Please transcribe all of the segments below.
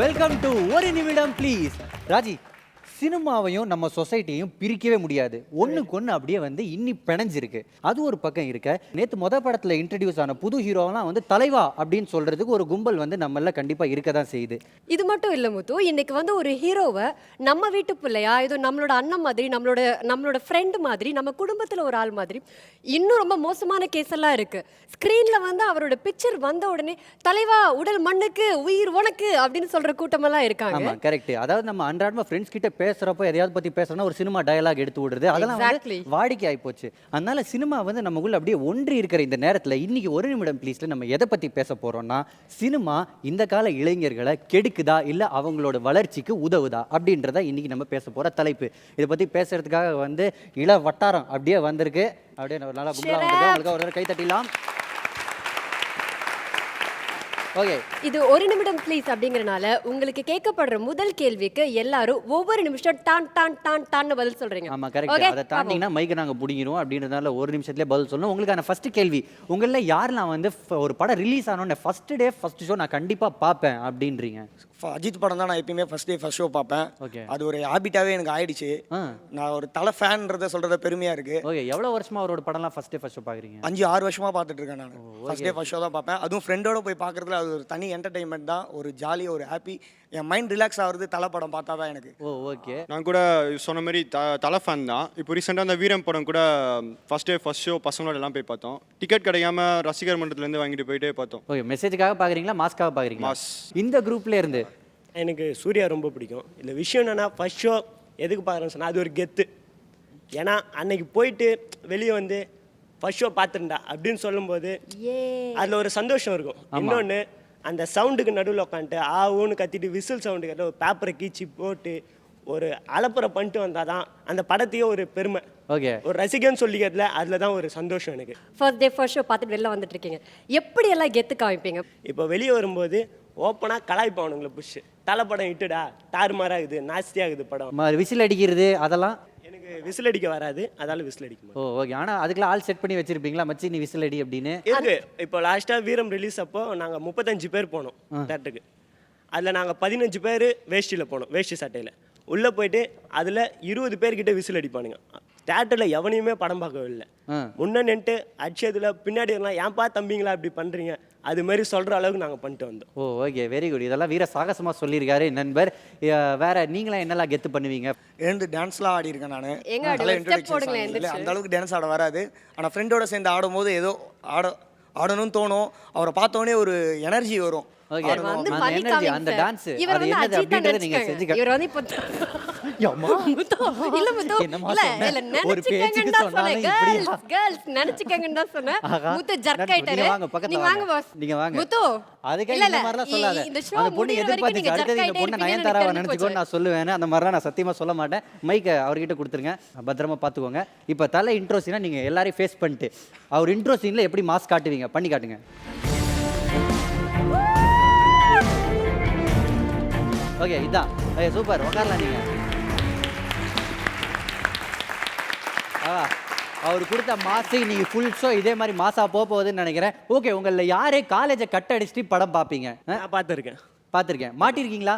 Welcome to ஒரு நிமிடம் please. Raji, சினிமாவையும் நம்ம சொசைட்டியையும் பிரிக்கவே முடியாது. ஒண்ணுக்கு ஒண்ணு அப்படியே வந்து இன்னி பிணைஞ்சிருக்கு. அது ஒரு பக்கம் இருக்க, நேத்து படத்துல இன்ட்ரடியூஸ் ஆன புது ஹீரோவெல்லாம் வந்து தலைவா அப்படின்னு சொல்றதுக்கு ஒரு கும்பல் வந்து நம்மள கண்டிப்பா இருக்க தான் செய்யுது. இது மட்டும் இல்ல முத்து, இன்னைக்கு வந்து ஒரு ஹீரோவை நம்ம வீட்டு பிள்ளையா, ஏதோ நம்மளோட அண்ணன் மாதிரி, நம்மளோட ஃப்ரெண்ட் மாதிரி, நம்ம குடும்பத்துல ஒரு ஆள் மாதிரி, இன்னும் ரொம்ப மோசமான கேஸ் எல்லாம் இருக்கு. ஸ்கிரீன்ல வந்து அவரோட பிக்சர் வந்த உடனே தலைவா உடல் மண்ணுக்கு உயிர் உனக்கு அப்படின்னு சொல்ற கூட்டமெல்லாம் இருக்காங்க. ஆமா, கரெக்ட். அதாவது நம்ம அன்றாடமா ஃப்ரெண்ட்ஸ் கிட்ட பேசுறப்போ எதையாவது பத்தி பேசுறோம்னா ஒரு சினிமா டயலாக் எடுத்து விடுறது, அதெல்லாம் வந்து வாடிக்கை ஆகி போச்சு. அதனால சினிமா வந்து நமக்குள்ள அப்படியே ஒன்றி இருக்கிற இந்த நேரத்துல இன்னைக்கு ஒரு நிமிடம் ப்ளீஸ்ல நம்ம எதை பத்தி பேச போறோம்னா, சினிமா இந்த கால இளைஞர்களை கெடுக்குதா இல்ல அவங்களோட வளர்ச்சிக்கு உதவுதா அப்படின்றத இன்னைக்கு நம்ம பேச போற தலைப்பு. இதை பத்தி பேசுறதுக்காக வந்து இள வட்டாரம் அப்படியே வந்திருக்கு. அப்படியே நல்லா கும்பலா வந்திருக்கு. உங்களுக்கு ஒரு கை தட்டிடலாம். ஓகே, இது ஒரு நிமிடம் ப்ளீஸ் அப்படிங்கறனால உங்களுக்கு கேட்கப்படுற முதல் கேள்விக்கு எல்லாரும் ஒவ்வொரு நிமிஷம் டான் டான் டான் டான்னு பதில் சொல்றீங்க. ஆமா, கரெக்ட். அதை தாண்டினா மைக்க நாங்க புடிங்கிடுவோம் அப்படின்றதால ஒரு நிமிஷத்துலயே பதில் சொல்லணும். உங்களுக்கான ஃபர்ஸ்ட் கேள்வி, உங்கள யாரெல்லாம் வந்து ஒரு படம் ரிலீஸ் ஆனோட ஃபர்ஸ்ட் டே ஃபர்ஸ்ட் ஷோ நான் கண்டிப்பா பார்ப்பேன் அப்படின்றீங்க? அஜித் படம் தான் நான் எப்பயுமே ஃபர்ஸ்ட் டே ஃபர்ஸ்ட் ஷோ பார்ப்பேன். ஓகே, அது ஒரு ஹாபிட்டாவே எனக்கு ஆயிடுச்சு. நான் ஒரு தலை ஃபேன்ன்றத சொல்றத பெருமையா இருக்கு. ஓகே, எவ்வளவு வருஷமா அவரோட படம்லாம் ஃபர்ஸ்ட் டே ஃபர்ஸ்ட் ஷோ பாக்குறீங்க? 5-6 வருஷமா பார்த்துட்டு இருக்கேன் நான். ஃபர்ஸ்ட் டே ஃபர்ஸ்ட் ஷோ தான் பார்ப்பேன். அதுவும் ஃப்ரெண்டோட போய் பார்க்கறதுல அது ஒரு தனி என்டர்டைன்மெண்ட் தான். ஒரு ஜாலி, ஒரு ஹாப்பி. என் மைண்ட் ரிலாக்ஸ் ஆகுறது தலை படம் பார்த்தா தான் எனக்கு. ஓகே, நான் கூட சொன்ன மாதிரி தலை ஃபேன் தான். இப்போ ரீசெண்டாக அந்த வீரம் படம் கூட ஃபர்ஸ்ட் டே ஃபர்ஸ்ட் ஷோ பசங்களோட எல்லாம் போய் பார்த்தோம். டிக்கெட் கிடைக்காம ரசிகர் மன்றத்துலேருந்து வாங்கிட்டு போயிட்டே பார்த்தோம். ஓகே, மெசேஜுக்காக பார்க்குறீங்களா மாஸ்க்காக பார்க்குறீங்களா? மாஸ். இந்த குரூப்ல இருந்து எனக்கு சூர்யா ரொம்ப பிடிக்கும். இல்லை விஷயம் என்னென்னா ஃபர்ஸ்ட் ஷோ எதுக்கு பார்க்குறேன்னு சொன்னால் அது ஒரு கெத்து. ஏன்னா அன்னைக்கு போயிட்டு வெளியே வந்து ஃபர்ஸ்ட் ஷோ பார்த்துருந்தா அப்படின்னு சொல்லும்போது அதில் ஒரு சந்தோஷம் இருக்கும். இன்னொன்று அந்த சவுண்டுக்கு நடுவில் உட்காந்துட்டு ஊன்னு கத்திட்டு விசில் சவுண்டு கட்ட ஒரு பேப்பரை கீச்சி போட்டு ஒரு அலப்புறை பண்ணிட்டு வந்தால் தான் அந்த படத்தையே ஒரு பெருமை. ஓகே, ஒரு ரசிகன்னு சொல்லிக்கிறதுல அதில் தான் ஒரு சந்தோஷம் எனக்கு. ஃபர்ஸ்ட் டே ஃபர்ஸ்ட் ஷோ பார்த்துட்டு வெளில வந்துட்டு இருக்கீங்க, எப்படி எல்லாம் கெத்து காமிப்பீங்க? இப்போ வெளியே வரும்போது ஓப்பனாக கலாய்ப்பானுங்களை புஷ் தலை படம் இட்டுடா தாறுமாறாகுது நாஸ்தியாகுது படம். விசில் அடிக்கிறது அதெல்லாம் எனக்கு விசில் அடிக்க வராது, அதால விசில் அடிக்க. ஓகே, ஆனா அதுக்கெல்லாம் ஆல் செட் பண்ணி வச்சிருப்பீங்களா? மச்சி நீ விசில் அடி அப்படின்னு இருக்கு. இப்போ லாஸ்ட்டாக வீரம் ரிலீஸ் அப்போ நாங்கள் 35 பேர் போனோம் தேட்டருக்கு. அதில் நாங்கள் 15 பேர் வேஷ்டியில் போனோம், வேஷ்டி சட்டையில் உள்ளே போயிட்டு அதில் 20 பேர்கிட்ட விசில் அடிப்பானுங்க. தேட்டரில் எவனையுமே படம் பார்க்கவே இல்லை. முன்ன நின்ட்டு அடிச்சதுல பின்னாடி எல்லாம் ஏன்பா தம்பிங்களா இப்படி பண்ணுறீங்க அது மாதிரி சொல்கிற அளவுக்கு நாங்கள் பண்ணிட்டு வந்தோம். Okay, very good. இதெல்லாம் வீர சாகசமாக சொல்லியிருக்காரு நண்பர். வேற நீங்களாம் என்னெல்லாம் கெத்து பண்ணுவீங்க? எழுந்து டான்ஸ்லாம் ஆடி இருக்கேன் நான். இல்லை அந்த அளவுக்கு டான்ஸ் ஆட வராது. ஆனால் ஃப்ரெண்டோட சேர்ந்து ஆடும்போது ஏதோ ஆடணும்னு தோணும். அவரை பார்த்தோன்னே ஒரு எனர்ஜி வரும். ஓகே, அந்த எனர்ஜி, அந்த டான்ஸ், அது என்னது அப்படிங்கறத நீங்க செஞ்சுக்க. இவர் வந்து இப்போ யம்மா இல்ல முத்து, இல்ல நினைச்சுக்கங்கன்னு தான் சொன்னேன். கேர்ள்ஸ் நினைச்சுக்கங்கன்னு தான் சொன்னேன். முத்து ஜர்க் ஆயிட்டாரு. நீங்க வாங்க பாஸ், நீங்க வாங்க. முத்து அதுக்கு இந்த மாதிரிலாம் சொல்லாத. அந்த பொண்ணு எதிர்பார்த்து அடுத்து இந்த பொண்ணு நயன்தாராவை நினைச்சுக்கோன்னு நான் சொல்லுவேன். அந்த மாதிரிலாம் நான் சத்தியமா சொல்ல மாட்டேன். மைக்கை அவர்கிட்ட கொடுத்துருங்க, பத்திரமா பார்த்துக்கோங்க. இப்போ தலை இன்ட்ரோ சீனா நீங்க எல்லாரையும் ஃபேஸ் பண்ணிட்டு அவர் இன்ட்ரோ சீன்ல எப்படி மாஸ் காட்டுவீங்க பண்ணி காட்டுங்க. ஓகே, இதான். Okay, super. உட்காரலாம் நீங்க. அவர் கொடுத்த மாசை நீங்க ஃபுல் ஷோ இதே மாதிரி மாசா போகுதுன்னு நினைக்கிறேன். ஓகே, உங்கள யாரே காலேஜை கட் அடிச்சுட்டு படம் பார்ப்பீங்க? நான் பார்த்துருக்கேன். மாட்டிருக்கீங்களா?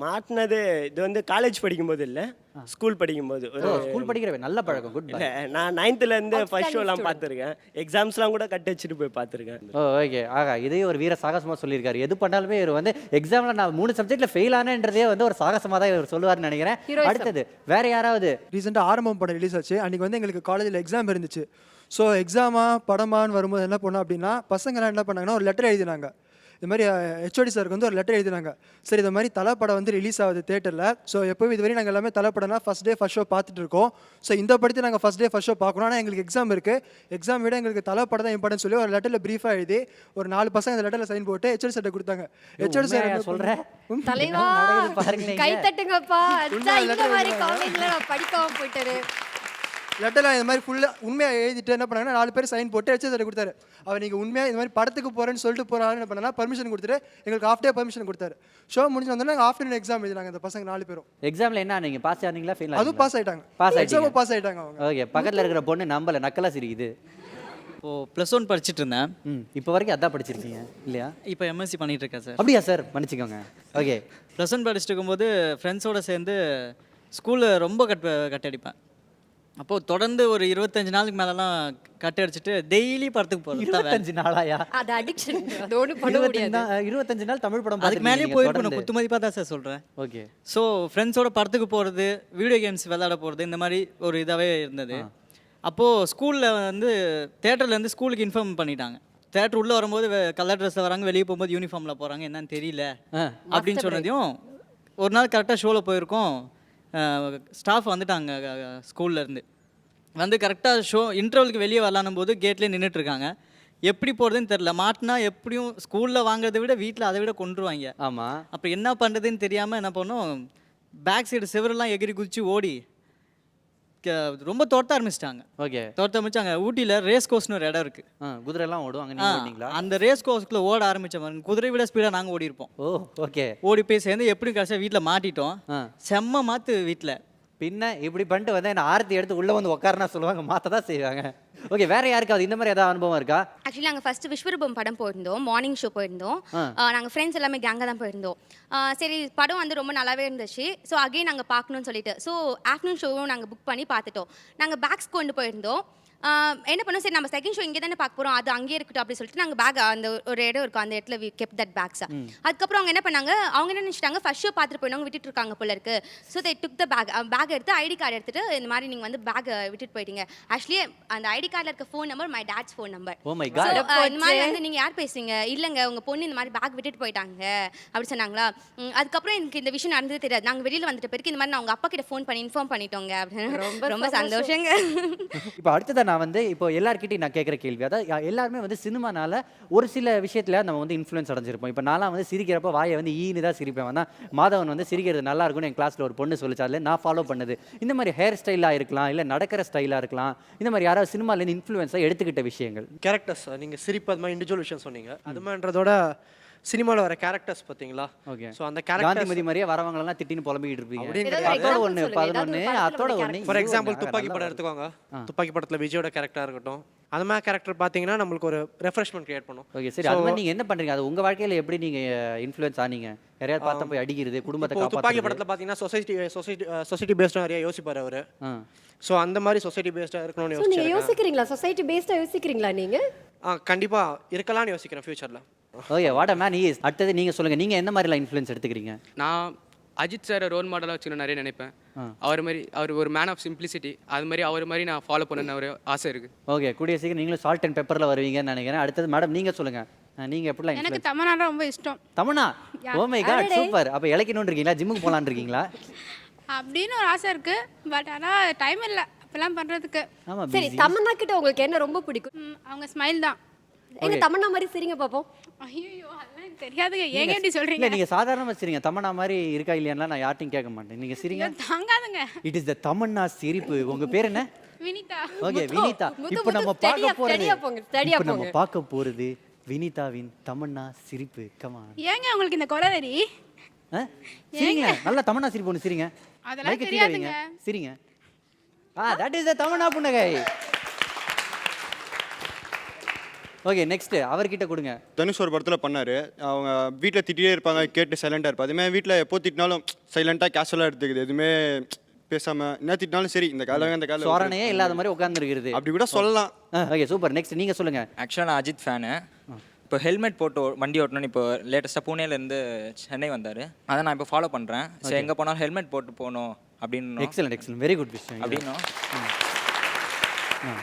மாட்டினது இது வந்து காலேஜ் படிக்கும்போது இல்லை, ஸ்கூல் படிக்கும்போது. ஸ்கூல் படிக்கிறவே நல்ல பழக்கம். குட். இல்லை, நான் 9th ஃபர்ஸ்ட் ஷோலாம் பார்த்துருக்கேன். எக்ஸாம்ஸ்லாம் கூட கட் அடிச்சுட்டு போய் பார்த்துருக்கேன். ஓகே, இதையும் ஒரு வீர சாகசமாக சொல்லியிருக்காரு. எது பண்ணாலுமே இவர் வந்து எக்ஸாமில் நான் 3 சப்ஜெக்டில் ஃபெயில் ஆனேன்றதே வந்து ஒரு சாகசமாக தான் இவர் சொல்லுவார்னு நினைக்கிறேன். அடுத்தது வேற யாராவது? ரீசெண்டாக ஆரம்பம் படம் ரிலீஸ் ஆச்சு. அன்றைக்கி வந்து எங்களுக்கு காலேஜில் எக்ஸாம் இருந்துச்சு. ஸோ எக்ஸாமா படமான்னு வரும்போது என்ன பண்ணோம் அப்படின்னா, பசங்களாம் என்ன பண்ணாங்கன்னா ஒரு லெட்டர் எழுதினாங்க. இது மாதிரி ஹெச்ஓடி சாருக்கு வந்து ஒரு லெட்டர் எழுதினாங்க. சரி, இது மாதிரி தலை படம் வந்து ரிலீஸ் ஆகுது தேட்டரில். ஸோ எப்போவும் இதுவரை நாங்கள் எல்லாமே தலை படம்னா ஃபஸ்ட் டே ஃபர்ஸ்ட் ஷோ பார்த்துட்டு இருக்கோம். ஸோ இந்த படத்தை நாங்கள் ஃபஸ்ட் டே ஃபர்ஸ்ட் ஷோ பார்க்கணும். ஆனால் எங்களுக்கு எக்ஸாம் இருக்குது, எக்ஸாம் விட எங்களுக்கு தலை படம் தான் இம்பார்ட்டன் சொல்லி ஒரு லெட்டரில் ப்ரீஃபாக எழுதி ஒரு 4 பசங்க அந்த லெட்டரில் சைன் போட்டு ஹெச்ஓடி சார்ட்ட கொடுத்தாங்க. ஹெச்ஓடி சார் சொல்கிறேன், தலைவா கை தட்டுங்கப்பா. இந்த மாதிரி காலேஜில் நான் படிக்காம போயிட்டாரு. லெட்டரில் இந்த மாதிரி ஃபுல்லாக உண்மையாக எழுதிட்டு என்ன பண்ணாங்கன்னா 4 பேர் சைன் போட்டு ஹெச்ஓடி சார் கொடுத்தாரு. அவர் நீங்கள் உண்மையாக இந்த மாதிரி படத்துக்கு போகிறேன்னு சொல்லிட்டு போகிறாரு என்ன பண்ணா பர்மிஷன் கொடுத்துட்டு எங்களுக்கு ஆஃப் டே பர்மிஷன் கொடுத்தாரு. ஷோ முடிஞ்சு வந்தோன்னா நாங்கள் ஆஃப்டர்நூன் எக்ஸாம் எழுதினாங்க அந்த பசங்க 4 பேரும். எக்ஸாமில் என்ன நீங்க பாஸ் ஆனீங்களா ஃபெயில்? அதுவும் பாஸ் ஆயிட்டாங்க. பாஸ் ஆயிட்டாங்க அவங்க. ஓகே, பக்கத்தில் இருக்கிற பொண்ணு நம்பல, நக்கலா சிரிக்குது. அப்போது +1 படிச்சுட்டு இருந்தேன். இப்போ வரைக்கும் அதான் படிச்சிருக்கீங்க இல்லையா? இப்போ எம்எஸ்சி பண்ணிட்டு இருக்கேன் சார். அப்படியா சார்? மன்னிச்சுக்கோங்க. ஓகே. +1 படிச்சுட்டு இருக்கும்போது ஃப்ரெண்ட்ஸோடு சேர்ந்து ஸ்கூலில் ரொம்ப கட் அடிப்பேன். அப்போது தொடர்ந்து ஒரு 25 நாளுக்கு மேலெலாம் கட் அடிச்சுட்டு டெய்லி படத்துக்கு போகிறது. 25 நாளாயா? அது அடிக்ஷன், அது ஒன்றும் பண்ண முடியாது. 25 நாள் தமிழ் படம் அதுக்கு மேலேயே போயிருக்கணும், குத்து மதிப்பாக தான் சார் சொல்கிறேன். ஓகே. ஸோ ஃப்ரெண்ட்ஸோட படத்துக்கு போகிறது, வீடியோ கேம்ஸ் விளையாட போகிறது, இந்த மாதிரி ஒரு இதாகவே இருந்தது. அப்போது ஸ்கூலில் வந்து தேட்டர்லேருந்து ஸ்கூலுக்கு இன்ஃபார்ம் பண்ணிட்டாங்க. தேட்டர் உள்ளே வரும்போது கலர் ட்ரெஸ்ஸில் வராங்க, வெளியே போகும்போது யூனிஃபார்மில் போகிறாங்க, என்னன்னு தெரியல அப்படின்னு சொன்னதையும் ஒரு நாள் கரெக்டாக ஷோவில் போயிருக்கோம். ஸ்டாஃப் வந்துட்டாங்க ஸ்கூல்லேருந்து வந்து கரெக்டாக இன்டர்வலுக்கு வெளியே வரலானும் போது கேட்லேயே நின்றுட்டுருக்காங்க. எப்படி போகிறதுன்னு தெரில. மாட்டினா எப்படியும் ஸ்கூலில் வாங்குறதை விட வீட்டில் அதை விட கொண்டுருவாங்க. ஆமாம். அப்புறம் என்ன பண்ணுறதுன்னு தெரியாமல் என்ன பண்ணோம், பேக் சைடு செவரெல்லாம் எகிரி குதிச்சு ஓடி ரொம்ப துரத்த ஆரம்பிச்சிட்டாங்க. ஓகே. துரத்த ஆரம்பிச்சாங்க. ஊட்டியில் ரேஸ் கோர்ஸ்னு ஒரு இடம் இருக்குது. குதிரைலாம் ஓடும் அங்கே. நீங்கள் ஓடிங்களா? அந்த ரேஸ் கோர்ஸ்க்குள்ளே ஓட ஆரம்பித்த மாதிரி குதிரை விட ஸ்பீடாக நாங்கள் ஓடி இருப்போம். ஓ ஓகே. ஓடி போய் சேர்ந்து எப்படியும் கடைசியாக வீட்டில் மாட்டிட்டோம். செம்ம மாற்று வீட்டில். பின்ன இப்படி பண்ணிட்டு வந்து என்ன ஆரத்தி எடுத்து உள்ளே வந்து உட்காரனா சொல்லுவாங்க, மாற்ற தான் செய்வாங்க. ஓகே, வேற யாருக்காவது இந்த மாதிரி ஏதாவது அனுபவம் இருக்கா? ஆக்சுவலி நாங்கள் ஃபர்ஸ்ட் விஸ்வரூபம் படம் போயிருந்தோம், மார்னிங் ஷோ போயிருந்தோம். நாங்கள் ஃப்ரெண்ட்ஸ் எல்லாமே கேங்காக தான் போயிருந்தோம். சரி, படம் வந்து ரொம்ப நல்லாவே இருந்துச்சு. ஸோ அகைன் நாங்கள் பார்க்கணும்னு சொல்லிட்டு ஸோ ஆஃப்டர்நூன் ஷோவும் நாங்கள் புக் பண்ணி பார்த்துட்டோம். நாங்கள் பேக்ஸ் கொண்டு போயிருந்தோம். என்ன பண்ணோம், சரி நம்ம செகண்ட் ஷோ இங்கே தானே பார்க்க போகிறோம், அது அங்கேயே இருக்கட்டும் அப்படின்னு சொல்லிட்டு நாங்கள் பேக் அந்த ஒரு இடம் இருக்கும், அந்த இடத்துல வி கெப்ட் தட் பேக்ஸ். அதுக்கப்புறம் அவங்க என்ன பண்ணாங்க, அவங்க என்ன நினச்சிட்டாங்க, ஃபர்ஸ்ட் ஷோ பார்த்துட்டு போயிடுவாங்க, விட்டுட்டு இருக்காங்க போல இருக்கு. So they took the bag எடுத்து ஐடி கார்டு எடுத்துட்டு இந்த மாதிரி நீங்கள் வந்து பேக் விட்டுட்டு போயிட்டீங்க. ஆக்சுவலி அந்த ஐடி கார்டில் இருக்க phone number my dad's phone number. Oh my God. இந்த மாதிரி வந்து நீங்கள் யார் பேசுறீங்க, இல்லைங்க உங்கள் பொண்ணு இந்த மாதிரி பேக் விட்டுட்டு போயிட்டாங்க அப்படி சொன்னாங்களா. அதுக்கப்புறம் எனக்கு இந்த விஷயம் நடந்தது தெரியாது. நாங்கள் வெளியில் வந்துட்ட பிறகு இந்த மாதிரி நான் உங்கள் அப்பா கிட்ட ஃபோன் பண்ணி இன்ஃபார்ம் பண்ணிட்டோங்க அப்படின்னு. ரொம்ப சந்தோஷங்க. இப்போ அடுத்ததான் நான் வந்து இப்போ எல்லார்கிட்டையும் நான் கேட்குற கேள்வி, அதாவது எல்லாருமே வந்து சினிமானால ஒரு சில விஷயத்தில் நம்ம வந்து இன்ஃப்ளூயன்ஸ் அடைஞ்சிருப்போம். இப்போ நான்லாம் வந்து சிரிக்கிறப்ப வாயை வந்து ஈன்னு தான் சிரிப்பேன். ஆனால் மாதவன் வந்து சிரிக்கிறது நல்லா இருக்கும்னு என் கிளாஸில் ஒரு பொண்ணு சொல்லிச்சு, அதில் நான் ஃபாலோ பண்ணது. இந்த மாதிரி ஹேர் ஸ்டைலாக இருக்கலாம், இல்லை நடக்கிற ஸ்டைலாக இருக்கலாம், இந்த மாதிரி யாராவது சினிமாலேருந்து இன்ஃப்ளூயன்ஸாக எடுத்துக்கிட்ட விஷயங்கள். கேரக்டர்ஸ் நீங்கள் சிரிப்பு அது மாதிரி இண்டிவிஜுவல் விஷயம் சொன்னீங்க. அது மாதிரின்றதோட சினிமாவில் வர கேரக்டர்ஸ் பார்த்தீங்களா? ஓகே. ஸோ அந்த கேரக்டர் காந்திமதி மாதிரியே வரவங்களெல்லாம் திட்டின்னு புலம்பிக்கிட்டு இருப்பீங்க. ஏதாவது அதோட ஒன்று 11 அதோட ஒன்று. ஃபார் எக்ஸாம்பிள் துப்பாக்கி படம் எடுத்துக்கோங்க. துப்பாக்கி படத்தில் விஜயோட கேரக்டராக இருக்கட்டும், அந்த மாதிரி கேரக்டர் பார்த்தீங்கன்னா நம்மளுக்கு ஒரு ரெஃப்ரெஷ்மெண்ட் கிரியேட் பண்ணும். ஓகே சரி, அது மாதிரி நீங்கள் என்ன பண்ணுறீங்க, அது உங்கள் வாழ்க்கையில் எப்படி நீங்கள் இன்ஃப்ளூயன்ஸ் ஆனீங்க? யாரையாவது பார்த்தா போய் அடிக்கிறது, குடும்பத்தை துப்பாக்கி காப்பாற்றுறது. படத்தில் பார்த்தீங்கன்னா சொசைட்டி பேஸ்டாக நிறைய யோசிப்பார் அவர். ஸோ அந்த மாதிரி சொசைட்டி பேஸ்டாக இருக்கணும்னு நீங்க யோசிச்சு யோசிக்கிறீங்களா? சொசைட்டி பேஸ்டா யோசிக்கிறீங்களா நீங்க? கண்டிப்பாக இருக்கலாம்னு யோசிக்கிறேன் ஃபியூச்சரில். Okay, what a man he is. அடுத்தது நீங்கள் சொல்லுங்கள், நீங்கள் என்ன மாதிரிலாம் இன்ஃப்ளூயன்ஸ் எடுத்துக்கிறீங்க? நான் அஜித் சார் ரோல் மாடலாக வச்சுன்னு நிறைய நினைப்பேன். அவர் ஒரு மேன் ஆஃப் சிம்பிளிசிட்டி. அது மாதிரி அவர் மாதிரி நான் ஃபாலோ பண்ணணும்னு ஒரு ஆசை இருக்குது. ஓகே, கூடிய சீக்கிரம் நீங்களும் சால்ட் அண்ட் பெப்பரில் வருவீங்கன்னு நினைக்கிறேன். அடுத்தது மேடம் நீங்கள் சொல்லுங்கள், நீங்கள் எப்படிலாம் எனக்கு influence? தமன்னா ரொம்ப இஷ்டம். Tamannaah? Oh my God, super. அப்போ இலக்கணும்னு இருக்கீங்களா, ஜிம்முக்கு போகலான்னு இருக்கீங்களா? அப்படின்னு ஒரு ஆசை இருக்கு, பட் ஆனால் டைம் இல்லை அப்பெல்லாம் பண்ணுறதுக்கு. ஆமாம். சரி, தமன்னா கிட்ட உங்களுக்கு என்ன ரொம்ப பிடிக்கும்? அவங்க ஸ்மைல் தான். எங்க தமன்னா மாதிரி சிரிங்க பாப்போம். ஐயோ அதெல்லாம் எனக்கு தெரியாதுங்க, ஏங்க எப்படி சொல்கிறீங்க? இல்லை, நீங்கள் சாதாரணமாக சிரிங்க. தமன்னா மாதிரி இருக்கா இல்லையானா நான் யார்ட்டையும் கேட்க மாட்டேன். நீங்கள் சிரிங்க. தாங்காதுங்க. இட் இஸ் த தமன்னா சிரிப்பு. உங்கள் பேர் என்ன? வினிதா. ஓகே, வினிதா. இப்போ நம்ம பார்க்க போகிறது, ஸ்டடியா இப்போ நம்ம போங்க. பார்க்க போகிறது வினிதாவின் தமன்னா சிரிப்பு. கமான். ஏங்க உங்களுக்கு இந்த கொலவெறி? சிரிங்க, நல்லா தமன்னா சிரிப்பு ஒன்று சிரிங்க. அதெல்லாம் மைக்கை கீழே தெரியாதுங்க. வைங்க. சிரிங்க. தட் இஸ் த தமன்னா புன்னகை. ஓகே, நெக்ஸ்ட் அவர்கிட்ட கொடுங்க. தனுஷ் ஒரு படத்தில் பண்ணார். அவங்க வீட்டில் திட்டிகிட்டே இருப்பாங்க, கேட்டு சைலண்டாக இருப்பாங்க. அதுமாதிரி வீட்டில் எப்போ திட்டினாலும் சைலண்டாக கேஷுவலாக எடுத்துக்குது, எதுவுமே பேசாமல். என்ன திட்டினாலும் சரி, இந்த காலம் இந்த காலம் சோரணையே இல்லாத மாதிரி உட்காந்துருக்கிறது, அப்படி கூட சொல்லலாம். Okay super. நெக்ஸ்ட் நீங்கள் சொல்லுங்கள். ஆக்சுவலாக நான் அஜித் ஃபேனு. இப்போ ஹெல்மெட் போட்டு வண்டி ஓட்டணும்னு இப்போ லேட்டஸ்ட்டாக பூனேலேருந்து சென்னை வந்தார். அதை நான் இப்போ ஃபாலோ பண்ணுறேன். ஸோ எங்கே போனாலும் ஹெல்மெட் போட்டு போகணும் அப்படின்னு. எக்ஸலண்ட், வெரி குட் விஷயம் அப்படின்னும்.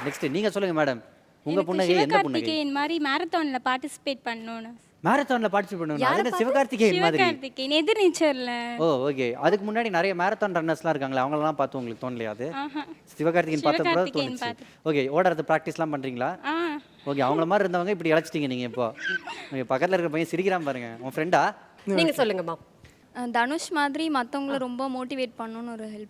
நெக்ஸ்ட் நீங்கள் சொல்லுங்கள் மேடம், உங்கள் புன்னகை எந்த புன்னகை? இந்த மாதிரி மேரத்தானில் பார்ட்டிசிபேட் பண்ணணும்னு. மேரத்தானில் பார்ட்டிசிபேட் பண்ணணும்? அது என்ன சிவகார்த்திகேயன் மாதிரி? சிவகார்த்திகேயன் எதிர்நீச்சல்ல. ஓ ஓகே. அதுக்கு முன்னாடி நிறைய மேரத்தான் ரன்னர்ஸ்லாம் இருக்காங்களே, அவங்களெல்லாம் பார்த்து உங்களுக்கு தோணலையா? அது சிவகார்த்திகேயன் பார்த்த கூட தோணுச்சு. ஓகே, ஓடுறது ப்ராக்டிஸ்லாம் பண்ணுறீங்களா? ஓகே, அவங்கள மாதிரி இருந்தவங்க இப்படி இழைச்சிட்டீங்க நீங்கள். இப்போ ஓகே, பக்கத்தில் இருக்கிற பையன் சிரிக்கிறான் பாருங்க, உன் ஃப்ரெண்டா? நீங்க சொல்லுங்கம்மா. தனுஷ் மாதிரி மற்றவங்கள ரொம்ப மோட்டிவேட் பண்ணணும்னு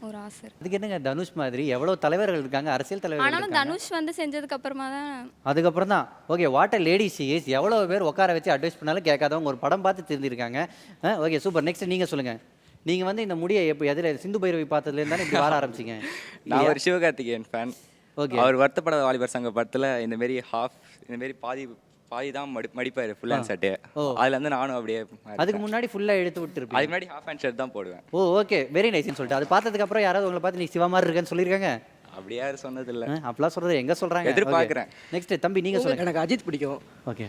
ஒரு ஆசை. அதுக்கு என்னங்க தனுஷ் மாதிரி எவ்வளோ தலைவர்கள் இருக்காங்க, அரசியல் தலைவர்கள் ஆனாலும் இருக்காங்க. தனுஷ் வந்து செஞ்சதுக்கு அப்புறமா தான் அதுக்கப்புறம் தான் okay what a lady she is. எவ்வளோ பேர் உட்கார வச்சு அட்வைஸ் பண்ணாலும் கேட்காதவங்க ஒரு படம் பார்த்து தெரிஞ்சிருக்காங்க. Okay super. நெக்ஸ்ட் நீங்கள் சொல்லுங்கள். நீங்கள் வந்து இந்த முடியை எப்போ எதில் சிந்து பைரவி பார்த்ததுலேருந்து தானே இப்படி வர ஆரம்பிச்சிங்க? நான் ஒரு சிவகார்த்திகேயன் ஃபேன். ஓகே அவர் வருத்தப்படாத வாலிபர் சங்க படத்தில் இந்தமாரி பாதி பாதி தான் மடிப்பார் ஃபுல் ஹேண்ட் ஷர்ட்டு. அதில் வந்து நானும் அப்படியே அதுக்கு முன்னாடி ஃபுல்லாக எடுத்து விட்டுருப்பேன். அதுக்கு முன்னாடி ஹாஃப் ஹேண்ட் ஷர்ட் தான் போடுவேன். ஓ ஓகே, வெரி நைஸ்னு சொல்லிட்டு அது பார்த்ததுக்கு அப்புறம் யாராவது உங்களை பார்த்து நீ சிவா மாதிரி இருக்கேன்னு சொல்லியிருக்காங்க? அப்படி யாரும் சொன்னதில்லை. அப்பெல்லாம் சொல்றது எங்க சொல்றாங்க? எதிர்பார்க்குறேன். நெக்ஸ்ட் தம்பி நீங்க சொல்லுங்க. எனக்கு அஜித் பிடிக்கும். ஓகே,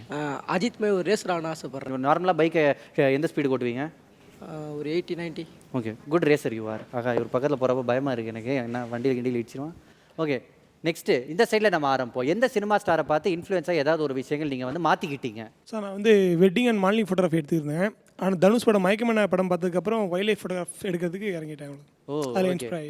அஜித் மாதிரி ஒரு ரேசர் ஆகணும்னு ஆசைப்பட்றேன். நார்மலாக பைக்கை எந்த ஸ்பீடு ஓட்டுவீங்க? ஒரு 80-90. Okay, good racer you are. ஆகா, இவர் பக்கத்தில் போகிறப்ப பயமாக இருக்குது எனக்கு, என்ன வண்டியில் கிண்டியில் இடிச்சிருவான். ஓகே, நெக்ஸ்ட்டு இந்த சைடில் நம்ம ஆரம்பிப்போம். எந்த சினிமா ஸ்டாரை பார்த்து இன்ஃப்ளூயன்ஸாக ஏதாவது ஒரு விஷயங்கள் நீங்கள் வந்து மாற்றிக்கிட்டீங்க? சார் நான் வந்து வெட்டிங் அண்ட் மாடலிங் ஃபோட்டோகிராஃபி எடுத்துருந்தேன். ஆனால் தனுஷ் படம் மயக்கமன படம் பார்த்ததுக்கப்புறம் வைல்ட் லைஃப் ஃபோட்டோகிராஃப் எடுக்கிறதுக்கு இறங்கிட்டேன். ஓ,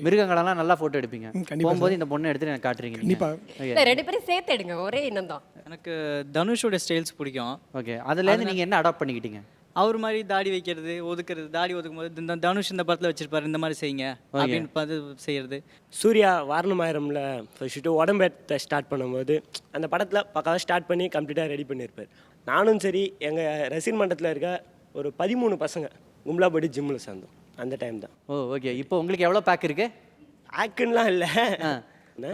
மிருகங்களெல்லாம் நல்லா ஃபோட்டோ எடுப்பீங்க. போகும்போது இந்த பொண்ணை எடுத்து எனக்கு காட்டுறீங்க? கண்டிப்பாக. இல்ல, ரெண்டு பேரும் சேர்த்து எடுங்க, ஒரே எண்ணம் தான். எனக்கு தனுஷோட ஸ்டைல்ஸ் பிடிக்கும். ஓகே, அதுலேருந்து நீங்கள் என்ன அடாப்ட் பண்ணிக்கிட்டீங்க? அவர் மாதிரி தாடி வைக்கிறது, ஒதுக்குறது, தாடி ஒதுக்கும் போது இந்த தனுஷ் இந்த படத்தில் வச்சிருப்பாரு, இந்த மாதிரி செய்யுங்க அப்படின்னு பார்த்து செய்யறது. சூர்யா வாரணமாயிரம்ல ஃபர்ஸ்ட்டு உடம்பேற்ற ஸ்டார்ட் பண்ணும்போது அந்த படத்தில் பக்காவாக ஸ்டார்ட் பண்ணி கம்ப்ளீட்டாக ரெடி பண்ணியிருப்பார். நானும் சரி, எங்கள் ரசிகர் மன்றத்தில் இருக்க ஒரு 13 பசங்க கும்பலா போய்ட்டு ஜிம்மில் சேர்ந்தோம் அந்த டைம் தான். ஓ ஓகே, இப்போ உங்களுக்கு எவ்வளோ பேக் இருக்கு? ஆக்குன்னெலாம் இல்லை.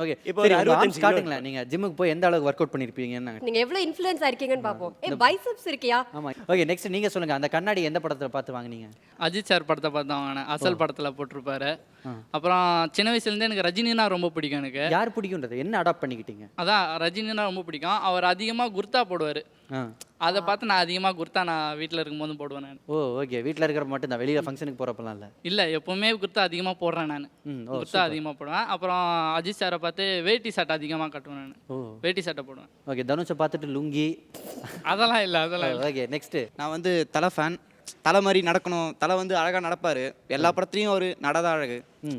ஓகே, இப்போ சரி, ஒரு 65 காட்டுங்களேன். நீங்க ஜிம்முக்கு போய் எந்த அளவுக்கு ஒர்க் அவுட் பண்ணிருப்பீங்கன்னு. நீங்க எவ்வளவு இன்ஃப்ளூயன்ஸ் ஆயிருக்கீங்கன்னு பாப்போம். பைசெப்ஸ் இருக்கியா? ஆமா. ஓகே, நெக்ஸ்ட் நீங்க சொல்லுங்க. அந்த கண்ணாடி எந்த படத்துல பார்த்து வாங்குனீங்க? அஜித் சார் படத்தை பார்த்து தான் வாங்கினேன். அசல் படத்தில் போட்டிருப்பாரு. அப்புறம் சின்ன வயசுலேருந்து எனக்கு ரஜினினா ரொம்ப பிடிக்கும். எனக்கு யார் பிடிக்கும்ன்றது என்ன அடாப்ட் பண்ணிக்கிட்டீங்க? அதான் ரஜினினா ரொம்ப பிடிக்கும். அவர் அதிகமாக குர்தா போடுவார். அதை பார்த்து நான் அதிகமாக குர்தா நான் வீட்டில் இருக்கும்போது போடுவேன் நான். ஓ ஓகே, வீட்டில் இருக்கிற மட்டும் தான், வெளியில் ஃபங்க்ஷனுக்கு போகிறப்பலாம் இல்லை? இல்லை, எப்போவுமே குர்தா அதிகமாக போடுறேன் நான். குர்தா அதிகமாக போடுவேன். அப்புறம் அஜித் சாரை பார்த்து வேட்டி சட்டை அதிகமாக கட்டுவேன் நான். வேட்டி சட்டை போடுவேன். ஓகே, தனுஷை பார்த்துட்டு லுங்கி அதெல்லாம் இல்லை, அதெல்லாம் இல்லை. ஓகே, நெக்ஸ்ட்டு நான் வந்து தலை ஃபேன். தலை மாதிரி நடக்கணும். தலை வந்து அழகாக நடப்பார். எல்லா படத்துலையும் ஒரு நடதான் அழகு.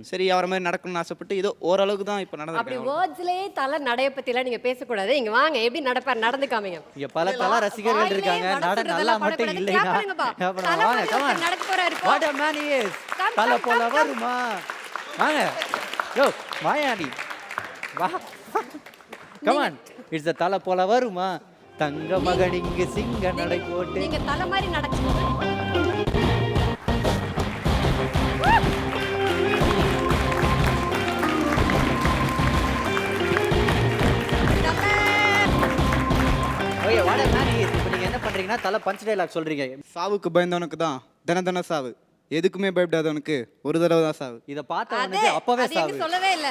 சரி, அவரை மாதிரி நடக்கணும்னு ஆசைப்பட்டு ஏதோ ஓரளவுக்கு தான் இப்போ அப்படி நடந்திருக்கேன். வேர்ட்ஸ்லயே தலை நடைய பத்திலாம் நீங்க பேசக்கூடாது. இங்க வாங்க, எப்படி நடப்பார் நடந்து காமிங்க. இங்க பல தல ரசிகர்கள் இருக்காங்க. நட நல்லா மட்டும் இல்லைனா அப்புறம் வாங்க, கமான். நடக்க போறாரு. What a man he is. தல போல வருமா? வாங்க. யோ மாயாணி வா, கமான். இட்ஸ் த தல போல வருமா? தங்க மகன் இங்கு சிங்க நடை போட்டு நீங்க தலை மாதிரி நடக்குங்க. Okay, what a man he is. இப்போ நீங்க என்ன பண்றீங்கன்னா தல பஞ்ச் டயலாக் சொல்றீங்க. சாவுக்கு பயந்தவனுக்கு தான் தின சாவு. எதுக்குமே பயப்படாதவனுக்கு ஒரு தடவை தான் சாவு. இத பார்த்தவனுக்கு அப்பவே சாவு. அது சொல்லவே இல்ல.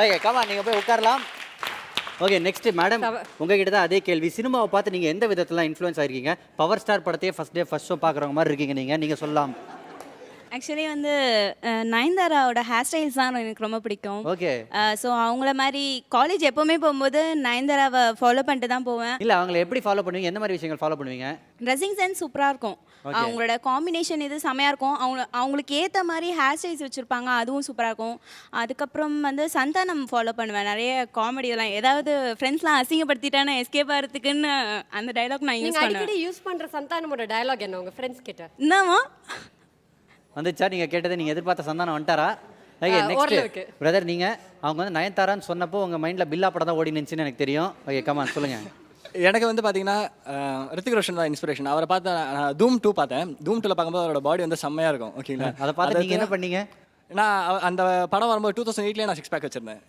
ஓகே, கமான், நீங்க போய் உட்காரலாம். ஓகே, நெக்ஸ்ட் மேடம், உங்ககிட்ட தான் அதே கேள்வி. சினிமாவை பார்த்து நீங்கள் எந்த விதத்தில் இன்ஃப்ளூயன்ஸ் ஆயிருக்கீங்க? பவர் ஸ்டார் படத்தையே ஃபர்ஸ்ட் ஷோ பார்க்குறவங்க மாதிரி இருக்கீங்க நீங்கள் சொல்லலாம். ஆக்சுவலி வந்து நயன்தாராவோட ஹேர் ஸ்டைல்ஸ் தான் எனக்கு ரொம்ப பிடிக்கும். ஓகே, ஸோ அவங்கள மாதிரி காலேஜ் எப்போவுமே போகும்போது நயன்தாராவை ஃபாலோ பண்ணிட்டு தான் போவேன். இல்லை, அவங்களை எப்படி ஃபாலோ பண்ணுவீங்க? எந்த மாதிரி விஷயங்கள் ஃபாலோ பண்ணுவீங்க? ட்ரெஸ்ஸிங் சென்ஸ் சூப்பராக இருக்கும். அவங்களோட காம்பினேஷன் இது செமையாக இருக்கும். அவங்களுக்கு ஏற்ற மாதிரி ஹேர் ஸ்டைல்ஸ் வச்சுருப்பாங்க, அதுவும் சூப்பராக இருக்கும். அதுக்கப்புறம் வந்து சந்தானம் ஃபாலோ பண்ணுவேன். நிறைய காமெடி இதெல்லாம், ஏதாவது ஃப்ரெண்ட்ஸ்லாம் அசிங்கப்படுத்திட்டானே எஸ்கேப் ஆகிறதுக்குன்னு அந்த டைலாக் நான் யூஸ் நீங்க பண்ணுவேன். அடிக்கடி யூஸ் பண்ற சந்தானமோட டயலாக் என்ன உங்க ஃப்ரெண்ட்ஸ் கிட்ட? என்னவா வந்துச்சா? நீங்கள் கேட்டதை நீங்கள் எதிர்பார்த்த சந்தானம் வந்துட்டாரா? ஓகே, நெக்ஸ்ட் பிரதர், நீங்கள் அவங்க வந்து நயன்தாரான்னு சொன்னப்போ உங்கள் மைண்டில் பில்லா படம் தான் ஓடி நின்றுச்சுன்னு எனக்கு தெரியும். ஓகே, கமான் சொல்லுங்கள். எனக்கு வந்து பார்த்தீங்கன்னா ரித்திக் ரோஷன் தான் இன்ஸ்பிரேஷன். அவரை பார்த்து நான் தூம் 2 பார்த்தேன். தூம் 2ல பார்க்கும்போது அவரோட பாடி வந்து செம்மையாக இருக்கும். ஓகேங்களா? அதை பார்த்து நீங்கள் என்ன பண்ணீங்க? நான் அந்த படம் வரும்போது 2008 நான் 6 பேக் வச்சிருந்தேன்.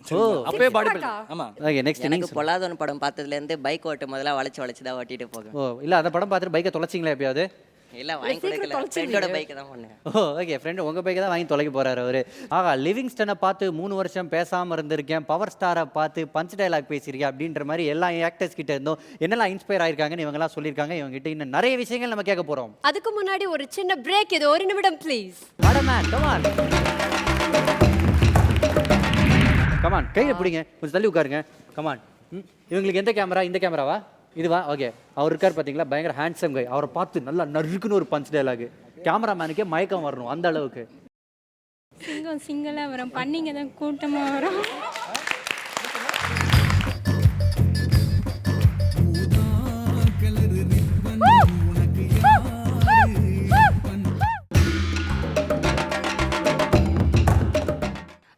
அப்பவே பாடி பில்டர். ஆமாம். ஓகே, நெக்ஸ்ட் எனக்கு பொல்லாதவன் படம் பார்த்ததுலேருந்து பைக் ஓட்டும் முதல்ல வளைச்சு தான் ஓட்டிட்டு போகும். ஓ இல்லை, அந்த படம் பார்த்துட்டு பைக்கை தொலைச்சிங்களா எப்பயாவது? இல்லை, வாங்கி கொடுக்கல. ஃப்ரெண்டோட பைக்கை தான் பண்ணேன். ஓ ஓகே, ஃப்ரெண்டு உங்கள் பைக்கை தான் வாங்கி தொலைக்க போகிறாரு அவர். ஆகா, லிவிங்ஸ்டனை பார்த்து 3 வருஷம் பேசாமல் இருந்திருக்கேன், பவர் ஸ்டாரை பார்த்து பஞ்ச் டைலாக் பேசியிருக்கேன் அப்படின்ற மாதிரி எல்லா ஆக்டர்ஸ் கிட்ட இருந்தோம் என்னெல்லாம் இன்ஸ்பயர் ஆயிருக்காங்கன்னு இவங்கெல்லாம் சொல்லியிருக்காங்க. இவங்ககிட்ட இன்னும் நிறைய விஷயங்கள் நம்ம கேட்க போகிறோம். அதுக்கு முன்னாடி ஒரு சின்ன பிரேக். இது 1 நிமிடம் ப்ளீஸ். மேன், கமான் கமான், கையில் பிடிங்க, கொஞ்சம் தள்ளி உட்காருங்க. கமான். இவங்களுக்கு எந்த கேமரா? இந்த கேமராவா? இதுவா? ஓகே, அவர் இருக்கார் பார்த்தீங்களா, பயங்கர ஹேண்ட்ஸம் கை. அவரை பார்த்து நல்லா நறுக்குன்னு ஒரு பஞ்ச் டயலாக். கேமராமேனுக்கே மயக்கம் வரணும் அந்த அளவுக்கு. சிங்களாக வரும், பண்ணிங்க தான் கூட்டமாக வரும்.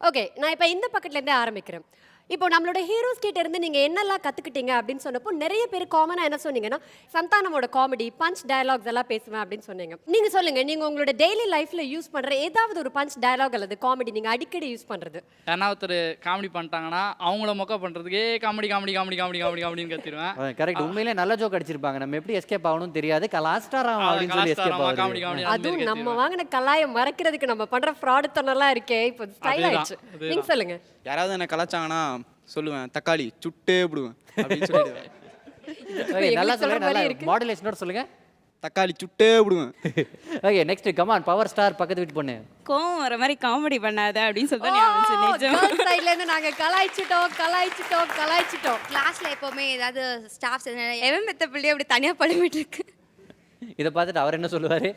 ஓகே, நான் இப்போ இந்த பக்கத்துலேருந்தே ஆரம்பிக்கிறேன். இப்போ நம்மளோட ஹீரோஸ் கிட்ட இருந்து நீங்க என்னெல்லாம் கத்துக்கிட்டீங்க அப்படின்னு சொன்னப்போ நிறைய பேர் காமனா என்ன சொன்னீங்கன்னா சந்தானமோட காமெடி பஞ்ச் டயலாக்ஸ் எல்லாம் பேசுவேன் அப்படின்னு சொன்னீங்க. நீங்க சொல்லுங்க, நீங்க உங்களோட டெய்லி லைஃப்ல யூஸ் பண்ற ஏதாவது ஒரு பஞ்ச் டயலாக் அல்லது காமெடி நீங்க அடிக்கடி யூஸ் பண்றது? ஏன்னா ஒருத்தர் காமெடி பண்ணிட்டாங்கன்னா அவங்கள மொக்க பண்றதுக்கே comedy comedy comedy comedy comedy காமெடின்னு கத்திடுவேன். கரெக்ட், உண்மையிலே நல்ல ஜோக் அடிச்சிருப்பாங்க. நம்ம எப்படி எஸ்கேப் ஆகணும் தெரியாது, கலாஸ்டாராம் அப்படின்னு சொல்லி எஸ்கேப் காமெடி ஆகுது. காமெடி அதுவும் நம்ம வாங்கின கலாயை மறைக்கிறதுக்கு நம்ம பண்ற ஃப்ராடுத்தனம்லாம் இருக்கே இப்போ ஸ்டைல் ஆயிடுச்சு. நீங்க சொல்லுங்க. யாராவது என்ன கலாச்சாங்கன்னா சொல்லுவேன், தக்காளி சுட்டே விடுவேன் அப்படின்னு சொல்லிடுவேன். நல்லா சொல்லுங்க, நல்லா மாடுலேஷனோட சொல்லுங்க. தக்காளி சுட்டே விடுவேன். Okay, next come on power star பக்கத்து வீட்டு பொண்ணு. கோவம் வர மாதிரி காமெடி பண்ணாத அப்படின்னு சொல்லி நிஜம் சைடுல இருந்து நாங்க கலாய்ச்சிட்டோம். கிளாஸ்ல எப்பவுமே ஏதாவது ஸ்டாஃப்ஸ் எவன் மெத்த பிள்ளைய அப்படி தனியா பழகிட்டு இருக்கு. இதை பார்த்துட்டு அவர் என்ன சொல்லுவாரு?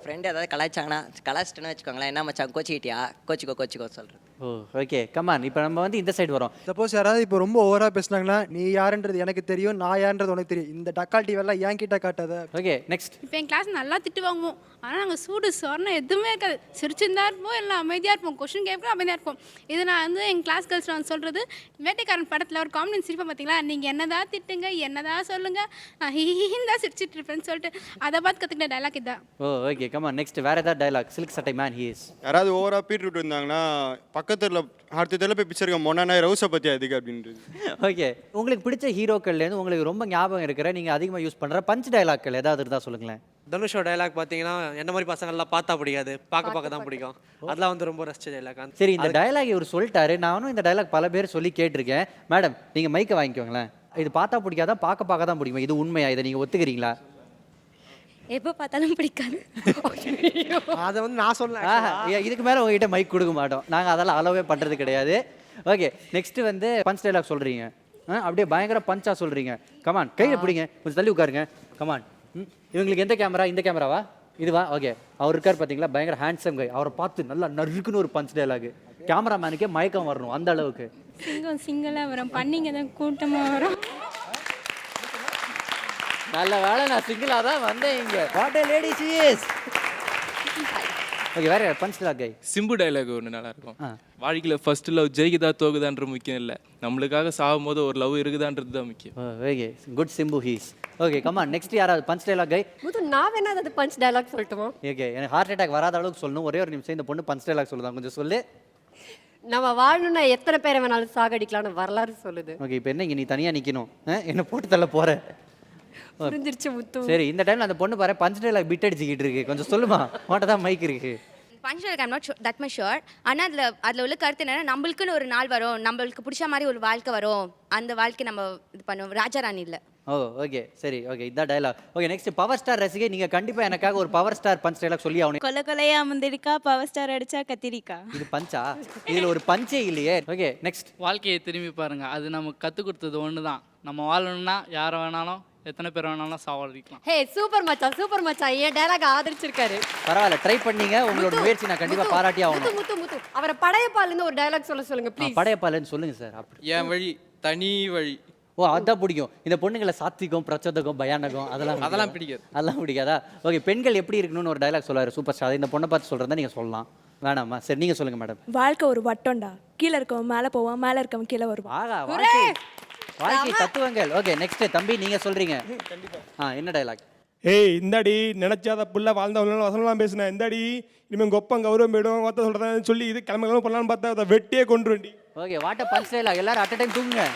ஃப்ரெண்டு ஏதாவது கலாய்ச்சாங்கன்னா கலாய்ச்சிட்டுன்னு வச்சுக்கோங்களேன், என்ன மச்சான் கோச்சிக்கிட்டியா, கோச்சிக்கோ சொல்கிறேன். ஓ ஓகே, கமான் இப்போ நம்ம வந்து இந்த சைடு வரோம். சப்போஸ் யாராவது இப்போ ரொம்ப ஓவராக பேசுனாங்கன்னா நீ யாருன்றது எனக்கு தெரியும், நான் யாருன்றது உனக்கு தெரியும், இந்த டக்கால்ட்டி வேலை ஏன் கிட்ட காட்டாத. Okay next. இப்போ என் கிளாஸ் நல்லா திட்டு வாங்குவோம், ஆனால் நாங்கள் சூடு சொரணம் எதுவுமே இருக்காது. சிரிச்சுருந்தா இருப்போம், எல்லாம் அமைதியாக இருப்போம், கொஸ்டின் கேட்போம் அமைதியாக இருப்போம். இது நான் வந்து எங்கள் கிளாஸ் கேர்ள்ஸ் நான் சொல்கிறது, வேட்டைக்காரன் படத்தில் ஒரு காமெடி சிரிப்பை பார்த்தீங்களா, நீங்கள் என்னதான் திட்டுங்க என்னதான் சொல்லுங்கள், நான் ஹீஹின்னு தான் சிரிச்சிட்டு இருப்பேன்னு சொல்லிட்டு அதை பார்த்து கற்றுக்கிட்ட டைலாக் இதுதான். ஓ ஓகே கமான் நெக்ஸ்ட். வேற ஏதாவது டைலாக்? சில்க் சட்டை மேன் ஹி இஸ். யாராவது ஓவராக பீட்ரூட் இருந்தாங்கன்னா பக்கத்தில் அடுத்த தெருல போய் பிக்சர் மொன்னா ரவுஸை பற்றி அதுக்கு அப்படின்றது. ஓகே, உங்களுக்கு பிடிச்ச ஹீரோக்கள்லேருந்து உங்களுக்கு ரொம்ப ஞாபகம் இருக்கிற நீங்கள் அதிகமாக யூஸ் பண்ணுற பஞ்ச் டைலாக்கள் ஏதாவது இருந்தால் சொல்லுங்களேன். தனுஷோட டைலாக் பார்த்தீங்கன்னா என்ன மாதிரி பசங்கள்லாம் பார்த்தா பிடிக்காது, பார்க்க தான் பிடிக்கும், அதெல்லாம் வந்து ரொம்ப ரசிச்ச டைலாக். சரி, இந்த டைலாக் இவர் சொல்லிட்டாரு, நானும் இந்த டைலாக் பல பேர் சொல்லி கேட்டிருக்கேன். மேடம் நீங்கள் மைக்கை வாங்கிக்கோங்களேன். இது பார்த்தா பிடிக்காதா பார்க்க தான் பிடிக்குமா? இது உண்மையா? இதை நீங்கள் ஒத்துக்கிறீங்களா? எப்போ பார்த்தாலும் பிடிக்காது. அதை வந்து நான் சொன்னேன், இதுக்கு மேலே உங்ககிட்ட மைக் கொடுக்க மாட்டோம் நாங்கள், அதெல்லாம் அலோவே பண்ணுறது கிடையாது. ஓகே நெக்ஸ்ட் வந்து பஞ்ச் டைலாக் சொல்கிறீங்க, அப்படியே பயங்கர பஞ்சா சொல்கிறீங்க. கமான் கையில் பிடிங்க, கொஞ்சம் தள்ளி உட்காருங்க. கமான். இவங்களுக்கு எந்த கேமரா? இந்த கேமராவா? இதுவா? ஓகே, அவர் இருக்கார் பார்த்தீங்களா, பயங்கர ஹேண்ட்ஸம் கை. அவரை பார்த்து நல்லா நறுக்குன்னு ஒரு பஞ்ச் டைலாக். கேமராமேனுக்கே மயக்கம் வரணும் அந்த அளவுக்கு. சிங்கிளாக வரும், பண்ணிங்க தான் கூட்டமாக வரும். நல்ல வேலை நான் சிங்கிளாக தான் வந்தேன் இங்கே. What a lady she is. Okay, வேற பஞ்ச் டைலாக் கை. சிம்பு டைலாக் ஒன்று நல்லா இருக்கும். வாழ்க்கையில் ஃபர்ஸ்ட் லவ் ஜெயிக்குதா தோகுதான்ற முக்கியம் இல்லை, நம்மளுக்காக சாகும் போது ஒரு லவ் இருக்குதான்றது தான் முக்கியம். Okay good Simbu he's. Okay come on next. யாராவது பஞ்ச் டைலாக் கை? நான் வேணா அது பஞ்ச் டைலாக் சொல்லட்டுமா? ஓகே, எனக்கு ஹார்ட் அட்டாக் வராத அளவுக்கு சொல்லணும். ஒரே ஒரு நிமிஷம், இந்த பொண்ணு பஞ்ச் டைலாக் சொல்லுதான், கொஞ்சம் சொல்லு. நம்ம வாழணும்னா எத்தனை பேரை வேணாலும் சாகடிக்கலாம்னு வரலாறு சொல்லுது. ஓகே, இப்போ என்ன இங்கே நீ தனியாக நிற்கணும், என்ன போட்டு தள்ள போற? புரிஞ்சிருச்சு முத்து. சரி, இந்த டைம்ல அந்த பொண்ணு பாரு பஞ்ச் டைலாக் பிட் அடிச்சுக்கிட்டு இருக்கு, கொஞ்சம் சொல்லுமா. உன்கிட்ட தான் மைக் இருக்கு. Punch dialogue I'm not that much sure. ஆனால் அதில் உள்ள கருத்து என்னன்னா, நம்மளுக்குன்னு ஒரு நாள் வரும், நம்மளுக்கு பிடிச்ச மாதிரி ஒரு வாழ்க்கை வரும், அந்த வாழ்க்கை நம்ம இது பண்ணுவோம். ராஜா ராணி இல்லை. ஓ ஓகே சரி, ஓகே இதான் dialogue. Okay next. Power star ரசிகை, நீங்க கண்டிப்பா எனக்காக ஒரு பவர் ஸ்டார் பஞ்ச் டைலாக் சொல்லி ஆகணும். கொலையா முந்திரிக்கா பவர் ஸ்டார் அடிச்சா கத்திரிக்கா. இது பஞ்சா? இதுல ஒரு பஞ்சே இல்லையே. Okay next. வாழ்க்கையை திரும்பி பாருங்க, அது நமக்கு கற்றுக் கொடுத்தது ஒன்று தான். நம்ம வாழணும்னா யாரை வேணாலும் எத்தனை பேர் வேணாலும் சாவடிக்கலாம். ஹே சூப்பர் மச்சான் என் டைலாக் ஆதரிச்சிருக்காரு. பரவாயில்ல, ட்ரை பண்ணீங்க. உங்களோட முயற்சி நான் கண்டிப்பா பாராட்டி ஆகணும். முத்து அவரை படையப்பால்னு ஒரு டைலாக் சொல்லுங்க ப்ளீஸ். படையப்பால்னு சொல்லுங்க சார். அப்படி என் வழி தனி வழி. ஓ அதான் பிடிக்கும். இந்த பொண்ணுங்களை சாத்விகம் பிரச்சோதகம் பயானகம் அதெல்லாம் பிடிக்காது. அதெல்லாம் பிடிக்காதா? ஓகே, பெண்கள் எப்படி இருக்கணும்னு ஒரு டைலாக் சொல்லுவாரு சூப்பர் ஸ்டார். இந்த பொண்ணை பார்த்து சொல்றதா நீங்க சொல்லலாம். வேணாமா? சரி நீங்க சொல்லுங்க மேடம். வாழ்க்கை ஒரு வட்டம்டா, கீழே இருக்கவன் மேலே போவான், மேலே இருக்கவன் கீழே வருவான். ஆகா, வாழ்க்கை தத்துவங்கள். Okay next. தம்பி நீங்க சொல்றீங்க. என்ன டைலாக்? ஏய் இந்தாடி நினைச்சாத புள்ள வாழ்ந்தவங்க வசனம்லாம் பேசுனேன், இந்தாடி இனிமேல் கொப்பம் கௌரவம் போயிடும் ஒருத்த சொல்கிறேன் சொல்லி இது கிளம்ப பண்ணலான்னு பார்த்தா அதை வெட்டியே கொண்டு வேண்டி. ஓகே, வாட்ட பஞ்ச் டைலாக். எல்லாரும் அட் அ டைம் தூங்குங்க.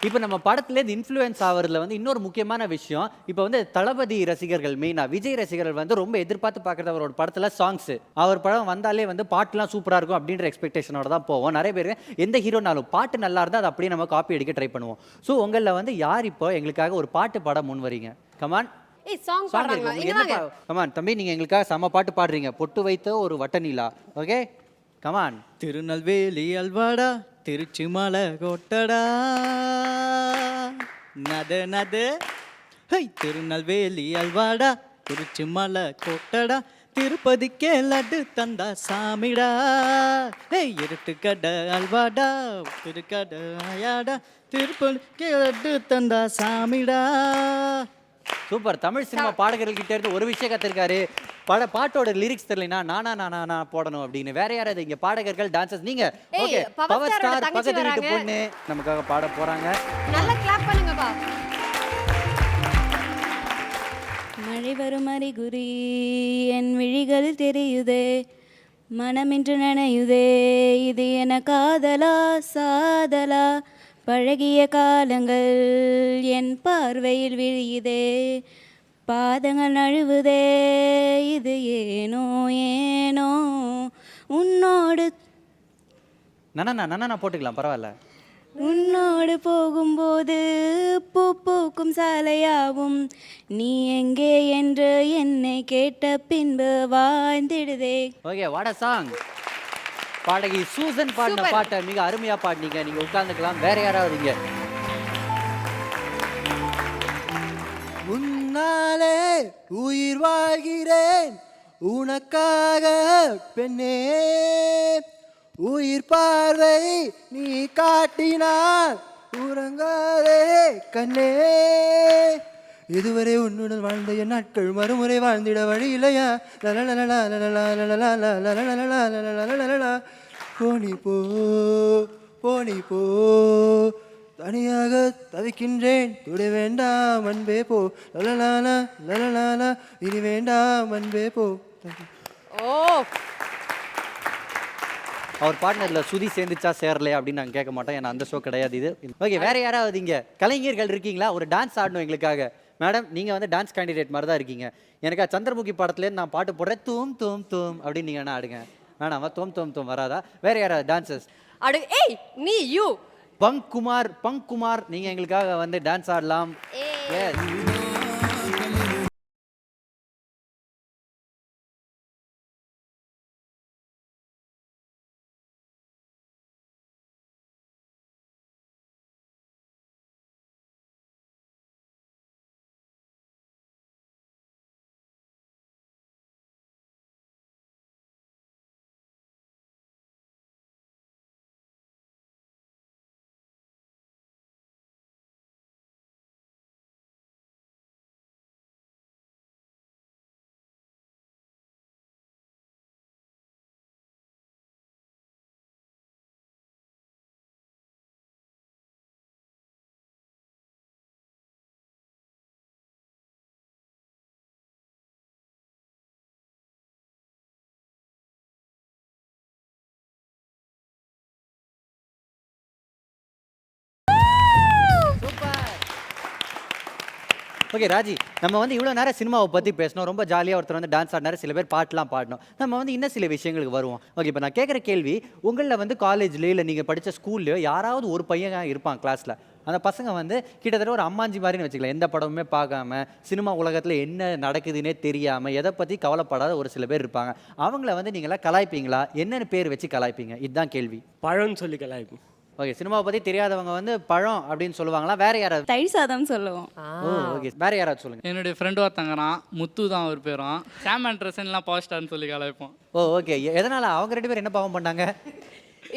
இப்போ நம்ம படத்துலேருந்து இன்ஃப்ளூயன்ஸ் ஆகிறதுல வந்து இன்னொரு முக்கியமான விஷயம், இப்போ வந்து தளபதி ரசிகர்கள் மெயினாக விஜய் ரசிகர்கள் வந்து ரொம்ப எதிர்பார்த்து பார்க்குறது அவரோட படத்தில் சாங்ஸு. அவர் படம் வந்தாலே வந்து பாட்டுலாம் சூப்பராக இருக்கும் அப்படின்ற எக்ஸ்பெக்டேஷனோட தான் போவோம். நிறைய பேர் எந்த ஹீரோனாலும் பாட்டு நல்லா இருந்தால் அதை அப்படியே நம்ம காப்பி அடிக்க ட்ரை பண்ணுவோம். ஸோ உங்களில் வந்து யார் இப்போ எங்களுக்காக ஒரு பாட்டு பாட முன் வரீங்க? கமான். கமான் தம்பி, நீங்கள் எங்களுக்காக செம்ம பாட்டு பாடுறீங்க. பொட்டு வைத்த ஒரு வட்ட நிலா. Okay come on. திருநெல்வேலி அல்வாடா, திருச்சி மலை கோட்டடா, நது ஹை. திருநெல்வேலி அல்வாடா, திருச்சி மலை கோட்டடா, திருப்பதிக்கே லட்டு தந்தா சாமிடா, ஹே இருட்டு கடை அல்வாடா, திருக்கடை ஆயாடா, திருப்பதிக்கே லட்டு தந்தா சாமிடா. சூப்பர். தமிழ் சினிமா பாடகர்கள் கிட்ட இருந்து ஒரு விஷயம் கத்திருக்காரு. பாட்டோட லிரிக்ஸ் தெரியலனா நானா போடணும் அப்படின்னு. வேற யாராவது இங்க பாடகர்கள், டான்சர்ஸ் நீங்க? ஓகே, பவர் ஸ்டார் பக்கத்து வீட்டு பொண்ணு நமக்காக பாட போறாங்க. நல்லா கிளாப் பண்ணுங்கப்பா. மழை வரும் அறிகுறி என் விழிகள் தெரியுதே, மனமின்று நனையுதே, இது என காதலா சாதலா, பழகிய காலங்கள் என் பார்வையில் விழியுதே, பாதங்கள் நழுவுதே, இது ஏனோ ஏனோ உன்னோடு நானா போட்டுக்கலாம், பரவாயில்ல. உன்னோடு போகும்போது பூ பூக்கும் சாலையாவும், நீ எங்கே என்று என்னை கேட்ட பின்பு வாழ்ந்திடுதே. Okay, what a song. பாடகி சூசன் பாடின பாட்டை மிக அருமையா பாடினீங்க. நீங்க உட்கார்ந்துக்கலாம். வேற யாராவது இங்க? உன்னாலே உயிர் வாழ்கிறேன் உனக்காக பெண்ணே, உயிர் பார்வை நீ காட்டினார் உறங்காதே கண்ணே, இதுவரை உன்னுடன் வாழ்ந்த என் நாட்கள் மறுமுறை வாழ்ந்திட வழி இல்லையா, போனி போ போனி போ, தனியாக தவிக்கின்றேன் துட வேண்டாம் அன்பே போ, லலலாலா லலலாலா இனி வேண்டாம் அன்பே போ. ஓ, அவர் பார்ட்னர்ல சுதி சேர்ந்துச்சா சேரலையா அப்படின்னு நாங்கள் கேட்க மாட்டோம், ஏன்னா அந்த ஷோ கிடையாது இது. ஓகே, வேற யாராவது இங்க கலைஞர்கள் இருக்கீங்களா? ஒரு டான்ஸ் ஆடணும் எங்களுக்காக. மேடம், நீங்க வந்து டான்ஸ் கேண்டிடேட் மாதிரி தான் இருக்கீங்க. எனக்கு சந்திரமுகி படத்துலேருந்து நான் பாட்டு போடுறேன், தூம் தூம் தூம் அப்படின்னு நீங்க என்ன ஆடுங்க. வேணாமா? தூம் தூம் தூம் வராதா? வேற யாராவது டான்சர்ஸ்? அடு ஏய் நீ யூ பங்குமார் நீங்க எங்களுக்காக வந்து டான்ஸ் ஆடலாம். Yes. ஓகே ராஜி, நம்ம வந்து இவ்வளோ நேரம் சினிமாவை பற்றி பேசணும், ரொம்ப ஜாலியாக ஒருத்தர் வந்து டான்ஸ் ஆடினாரு, சில பேர் பாட்டெலாம் பாடணும். நம்ம வந்து இன்னும் சில விஷயங்களுக்கு வருவோம். ஓகே, இப்போ நான் கேட்குற கேள்வி, உங்களில் வந்து காலேஜ்லேயோ இல்லை நீங்கள் படித்த ஸ்கூல்லையோ யாராவது ஒரு பையன் இருப்பான் கிளாஸில், அந்த பசங்க வந்து கிட்டத்தட்ட ஒரு அம்மாஞ்சி மாதிரின்னு வச்சுக்கலாம், எந்த படமுமே பார்க்காம சினிமா உலகத்தில் என்ன நடக்குதுன்னே தெரியாமல் எதை பற்றி கவலைப்படாத ஒரு சில பேர் இருப்பாங்க. அவங்கள வந்து நீங்களாம் கலாய்ப்பீங்களா? என்னென்ன பேர் வச்சு கலாய்ப்பீங்க? இதுதான் கேள்வி. பழம்னு சொல்லி கலாய்ப்போம். ஓகே, சினிமாவை பற்றி தெரியாதவங்க வந்து பழம் அப்படின்னு சொல்லுவாங்களா? வேற யாராவது? தயிர் சாதம் சொல்லுவோம். ஓ ஓகே, வேற யாராவது சொல்லுங்க. என்னுடைய ஃப்ரெண்டு ஒருத்தங்கிறான், முத்து தான் அவர் பேரும், சாம் ஆண்டர்சன்லாம் பவர் ஸ்டார்னு சொல்லி கலாய்ப்போம். ஓ ஓகே, எதனால அவங்க ரெண்டு பேரும் என்ன பாவம் பண்ணாங்க?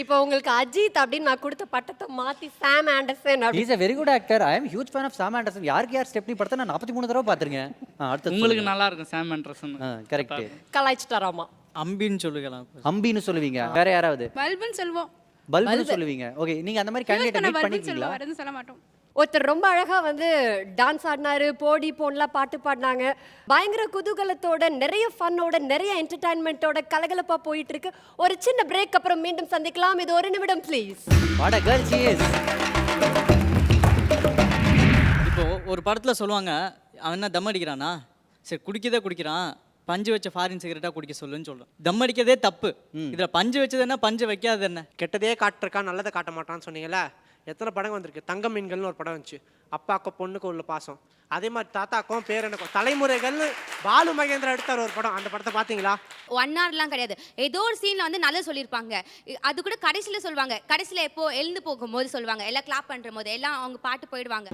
இப்போ உங்களுக்கு அஜித் அப்படின்னு நான் கொடுத்த பட்டத்தை மாத்தி சாம் Anderson. Is a very good actor. I am huge fan of Sam Anderson. யாருக்கு யார் ஸ்டெப்னி படத்தை நான் 43 தடவை பார்த்துருக்கேன். அடுத்து உங்களுக்கு நல்லா இருக்கும் சாம் ஆண்டர்சன். கரெக்ட். கலாய்ச்சிட்டாராமா. அம்பின்னு சொல்லுக்கலாம். அம்பின்னு சொல்லுவீங்க. வேற யாராவது? பல்புன்னு சொல்லுவோம். பல்புன்னு சொல்லுவீங்க. ஓகே, நீங்க அந்த மாதிரி கேண்டிடேட் மீட் பண்ணிருக்கீங்களா? சொல்ல மாட்டோம். ஒருத்தர் ரொம்ப அழகா வந்து டான்ஸ் ஆடினாரு, போடி போன்லாம் பாட்டு பாடினாங்க, பயங்கர குதூகலத்தோட, நிறைய ஃபன்னோட, நிறைய என்டர்டைன்மெண்ட்டோட கலகலப்பா போயிட்டு இருக்கு. ஒரு சின்ன பிரேக் அப்புறம் மீண்டும் சந்திக்கலாம். இது ஒரு நிமிடம் please. What a girl she is. இப்போ ஒரு படத்தில் சொல்லுவாங்க, அவன் என்ன தம் அடிக்கிறானா, சரி குடிக்கிறான், பஞ்சு வச்ச ஃபாரின் சிகரெட்டாக குடிக்க சொல்லுன்னு சொல்கிறேன். தம் அடிக்கிறதே தப்பு. இதில் பஞ்சு வச்சது என்ன, பஞ்சு வைக்காது என்ன? கெட்டதே காட்டுறக்கா நல்லதை காட்ட மாட்டான்னு சொன்னீங்கல்ல, எத்தனை படம் வந்திருக்கு. தங்க மீன்கள்னு ஒரு படம் வந்துச்சு, அப்பாக்கும் பொண்ணுக்கு உள்ள பாசம். அதே மாதிரி தாத்தாக்கும் பேரனுக்கும் தலைமுறைகள்னு பாலு மகேந்திரா எடுத்தார் ஒரு படம், அந்த படத்தை பார்த்தீங்களா? 1 hourலாம் கிடையாது, ஏதோ ஒரு சீனில் வந்து நல்லா சொல்லியிருப்பாங்க. அது கூட கடைசியில் சொல்லுவாங்க, கடைசியில் எப்போ எழுந்து போகும்போது சொல்லுவாங்க, எல்லாம் கிளாப் பண்ணுற போது எல்லாம் அவங்க பாட்டு போயிடுவாங்க.